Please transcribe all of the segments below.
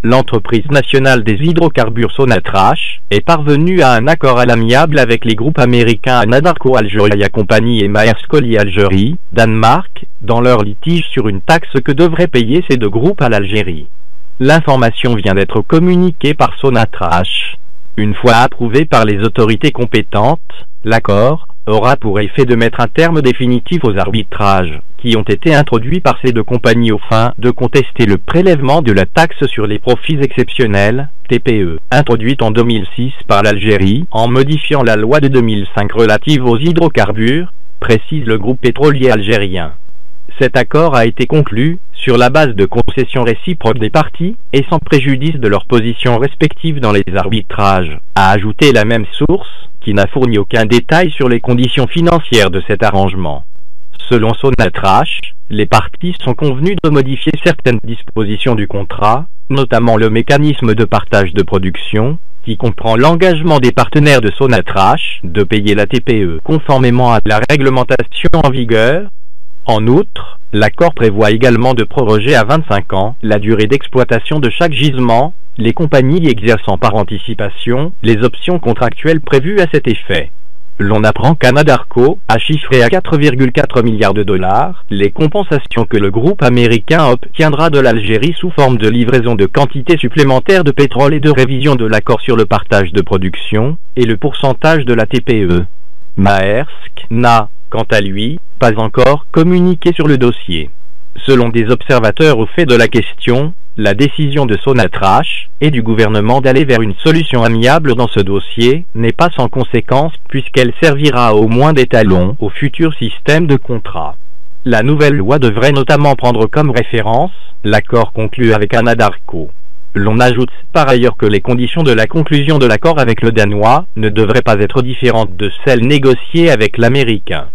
l'entreprise nationale des hydrocarbures Sonatrach est parvenue à un accord à l'amiable avec les groupes américains Anadarko Algeria Company et Maersk Oil Algérie, Danemark, dans leur litige sur une taxe que devraient payer ces deux groupes à l'Algérie. L'information vient d'être communiquée par Sonatrach. Une fois approuvé par les autorités compétentes, l'accord aura pour effet de mettre un terme définitif aux arbitrages qui ont été introduits par ces deux compagnies aux fins de contester le prélèvement de la taxe sur les profits exceptionnels, TPE, introduite en 2006 par l'Algérie en modifiant la loi de 2005 relative aux hydrocarbures, précise le groupe pétrolier algérien. Cet accord a été conclu sur la base de concessions réciproques des parties et sans préjudice de leurs positions respectives dans les arbitrages, a ajouté la même source, qui n'a fourni aucun détail sur les conditions financières de cet arrangement. Selon Sonatrach, les parties sont convenues de modifier certaines dispositions du contrat, notamment le mécanisme de partage de production, qui comprend l'engagement des partenaires de Sonatrach de payer la TPE conformément à la réglementation en vigueur. En outre, l'accord prévoit également de proroger à 25 ans la durée d'exploitation de chaque gisement, les compagnies exerçant par anticipation les options contractuelles prévues à cet effet. L'on apprend qu'Anadarko a chiffré à 4,4 milliards de dollars les compensations que le groupe américain obtiendra de l'Algérie sous forme de livraison de quantités supplémentaires de pétrole et de révision de l'accord sur le partage de production et le pourcentage de la TPE. Maersk n'a, quant à lui, pas encore communiqué sur le dossier. Selon des observateurs au fait de la question, la décision de Sonatrach et du gouvernement d'aller vers une solution amiable dans ce dossier n'est pas sans conséquence puisqu'elle servira au moins d'étalon au futur système de contrat. La nouvelle loi devrait notamment prendre comme référence l'accord conclu avec Anadarko. L'on ajoute par ailleurs que les conditions de la conclusion de l'accord avec le Danois ne devraient pas être différentes de celles négociées avec l'Américain.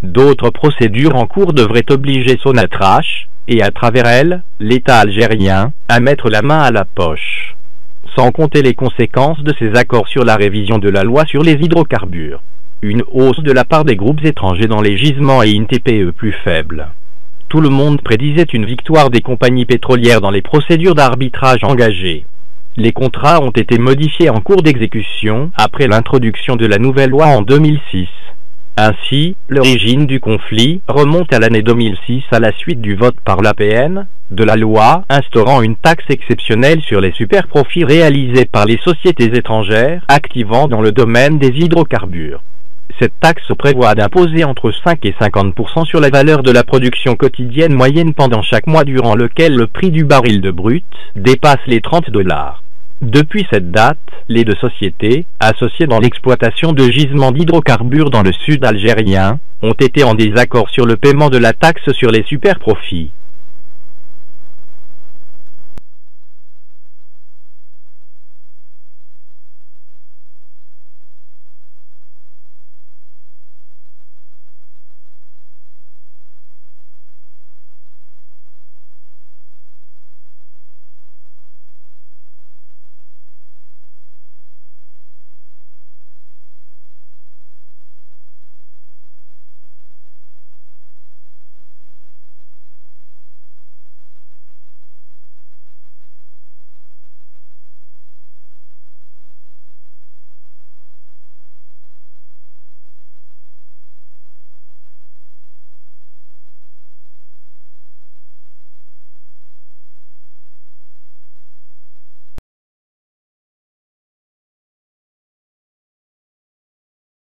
D'autres procédures en cours devraient obliger Sonatrach, et à travers elle, l'État algérien, à mettre la main à la poche. Sans compter les conséquences de ces accords sur la révision de la loi sur les hydrocarbures. Une hausse de la part des groupes étrangers dans les gisements et une TPE plus faible. Tout le monde prédisait une victoire des compagnies pétrolières dans les procédures d'arbitrage engagées. Les contrats ont été modifiés en cours d'exécution après l'introduction de la nouvelle loi en 2006. Ainsi, l'origine du conflit remonte à l'année 2006 à la suite du vote par l'APN de la loi instaurant une taxe exceptionnelle sur les superprofits réalisés par les sociétés étrangères activant dans le domaine des hydrocarbures. Cette taxe prévoit d'imposer entre 5 et 50% sur la valeur de la production quotidienne moyenne pendant chaque mois durant lequel le prix du baril de brut dépasse les $30. Depuis cette date, les deux sociétés, associées dans l'exploitation de gisements d'hydrocarbures dans le sud algérien, ont été en désaccord sur le paiement de la taxe sur les superprofits.